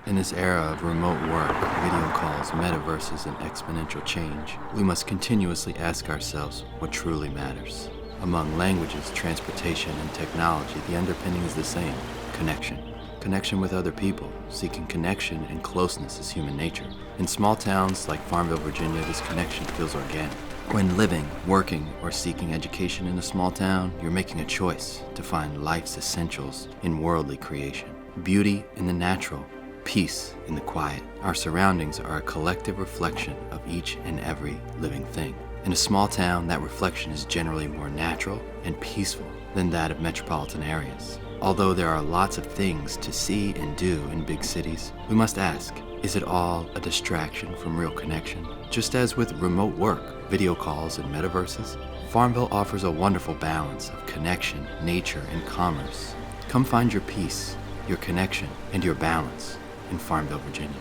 In this era of remote work, video calls, metaverses, and exponential change, we must continuously ask ourselves what truly matters. Among languages, transportation, and technology, the underpinning is the same: connection. Connection with other people. Seeking connection and closeness is human nature. In small towns like Farmville, Virginia, this connection feels organic. When living, working, or seeking education in a small town, you're making a choice to find life's essentials in worldly creation. Beauty in the natural, peace in the quiet. Our surroundings are a collective reflection of each and every living thing. In a small town, that reflection is generally more natural and peaceful than that of metropolitan areas. Although there are lots of things to see and do in big cities, we must ask, is it all a distraction from real connection? Just as with remote work, video calls, and metaverses, Farmville offers a wonderful balance of connection, nature, and commerce. Come find your peace, your connection, and your balance in Farmville, Virginia.